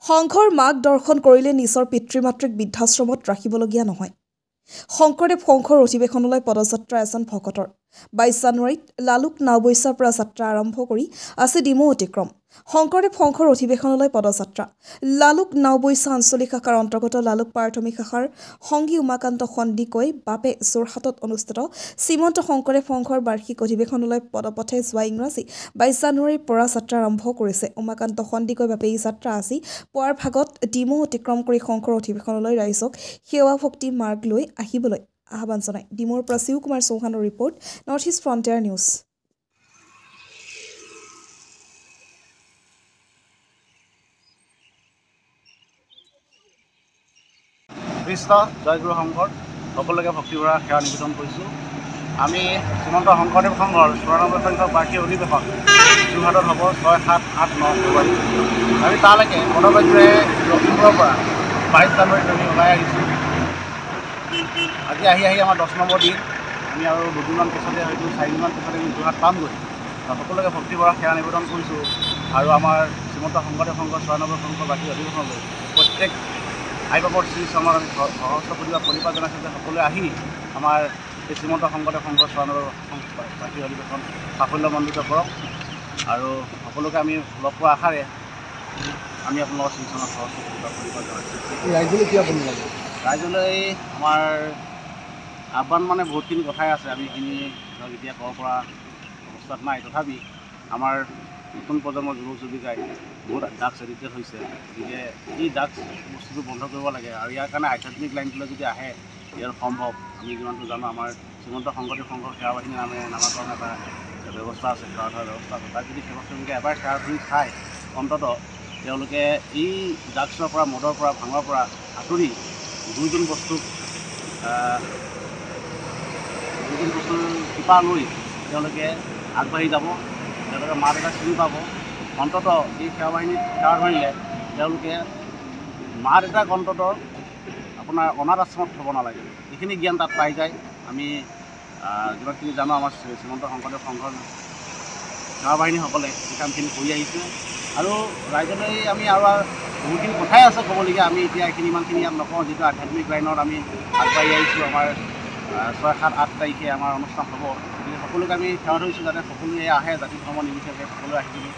সংঘৰ মাক দৰ্শন কৰিলে নিজৰ পিতৃ-মাতৃক বৃদ্ধাশ্ৰমত ৰাখিবলগীয়া নহয়। শংকৰদেৱ সংঘৰ অধিৱেশনলৈ পদযাত্ৰা এজন ভকতৰ 22 জানুৱাৰীত লালুক নাওবৈচাৰ পৰা যাত্ৰা আৰম্ভ কৰি আছে ডিমৌ অতিক্ৰম। শংকৰদেৱ সংঘৰ অধিৱেশনলৈ পদযাত্ৰা লালুক নাওবৈচা আঞ্চলিক শাখাৰ অন্তৰ্গত লালুক প্ৰাথমিক শাখাৰ সংগী উমাকান্ত সন্দিকৈ বাপে যোৰহাটত অনুষ্ঠিত শ্ৰীমন্ত শংকৰদেৱ সংঘৰ বাৰ্ষিক অধিৱেশনলৈ পদপথে যোৱা ইংৰাজী 22 জানুৱাৰীৰ পৰা যাত্ৰা আৰম্ভ কৰিছে। উমাকান্ত সন্দিকৈ বাপে এই যাত্ৰা আজি পুৱাৰ ভাগত ডিমৌ অতিক্ৰম কৰি সংঘৰ অধিৱেশনলৈ ৰাইজক সেৱা ভক্তি মাৰ্গ লৈ আহিবলৈ আহ্বান জনায়। ডিমৌৰ পৰা শিৱ কুমাৰ চৌহানৰ report, North East Frontier News. Krishna জয়গুৰু শংকৰ সকলোকে ভক্তিভৰা সেৱা নিবেদন কৰিছোঁ। আমি শ্ৰীমন্ত শংকৰদেৱ সংঘৰ 94 সংখ্যক বাৰ্ষিক অধিৱেশন যোৰহাটত হ'ব 6, 7, 8, 9 ফেব্ৰুৱাৰী। আমি তালৈকে পদযাত্ৰাৰে লখিমপুৰৰ পৰা 22 জানুৱাৰীত আমি ওলাই আহিছোঁ। আজি আহি আমাৰ 10 নম্বৰ দিন। আমি আৰু দুদিনমান পিছতে হয়তো 4 দিনমান পিছতে আমি যোৰহাট পামগৈ। সকলোকে ভক্তিভৰা সেৱা নিবেদন কৰিছোঁ আৰু আমাৰ শ্ৰীমন্ত শংকৰদেৱ সংঘৰ 94 সংখ্যক বাৰ্ষিক অধিৱেশনলৈ প্ৰত্যেক আইবাবৰ শ্ৰী চৰণৰ আমি সহস্ৰ প্ৰতিভা পৰিপাত জনাইছোঁ যে সকলোৱে আহি আমাৰ এই শ্ৰীমন্ত শংকৰদেৱ সংঘৰ 94 বাৰ্ষিক অধিৱেশন সাফল্যমণ্ডিত কৰক আৰু সকলোকে আমি লগ পোৱা আশাৰে আমি আপোনালোকৰ শ্ৰী চনৰ সহস্ৰ প্ৰতিভা পৰিপাত জনাইছোঁ। ৰাইজলৈ কি আপুনি লাগে? ৰাইজলৈ আমাৰ আহ্বান মানে বহুতখিনি কথাই আছে, আমি এইখিনি ধৰক এতিয়া ক'ব পৰা অৱস্থাত নাই। তথাপি আমাৰ নতুন প্ৰজন্মৰ যুৱক যুৱতীকাই বহুত ড্ৰাগছ এডিক্টেড হৈছে, গতিকে এই ড্ৰাগছ বস্তুটো বন্ধ কৰিব লাগে আৰু ইয়াৰ কাৰণে আধ্যাত্মিক লাইনটোলৈ যদি আহে ইয়াৰ সম্ভৱ। আমি যিমানটো জানো আমাৰ শ্ৰীমন্ত শংকৰদেৱ সংঘৰ সেৱা বাহিনী নামে নামাকৰণ এটা ব্যৱস্থা আছে, সেৱা ধৰাৰ ব্যৱস্থা আছে। তাত যদি সেৱা শ্ৰমিকে এবাৰ সেৱা ধৰি খায় অন্ততঃ তেওঁলোকে এই ড্ৰাগছৰ পৰা, মদৰ পৰা, ভাঙৰ পৰা আঁতৰি দুইজন বস্তুৰ কৃপা লৈ তেওঁলোকে আগবাঢ়ি যাব, তেওঁলোকে মা দেউতাক চিনি পাব। অন্ততঃ এই সেৱা বাহিনীত সেৱা ধৰিলে তেওঁলোকে মা দেউতাক অন্ততঃ আপোনাৰ অনাথ আশ্ৰমত থ'ব নালাগে, এইখিনি জ্ঞান তাত পাই যায়। আমি যিমানখিনি জানো আমাৰ শ্ৰীমন্ত শংকৰদেৱ সংঘৰ সেৱা বাহিনীসকলে এই কামখিনি কৰি আহিছে আৰু ৰাইজলৈ আমি আৰু বহুতখিনি কথাই আছে ক'বলগীয়া। আমি এতিয়া এইখিনি ইমানখিনি ইয়াত নকওঁ, যিটো আধ্যাত্মিক লাইনত আমি আগবাঢ়ি আহিছোঁ। আমাৰ 6, 7, 8 তাৰিখে আমাৰ অনুষ্ঠান হ'ব, গতিকে সকলোকে আমি সেৱা ধৰিছোঁ যাতে সকলোৱে আহে, জাতি ধৰ্ম নিৰ্বিশেষে সকলোৱে আহি পিনি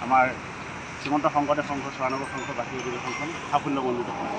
আমাৰ শ্ৰীমন্ত শংকৰদেৱ সংঘৰ 94 সংখ্যক বাৰ্ষিক অধিৱেশনখন সাফল্যমণ্ডিত কৰে।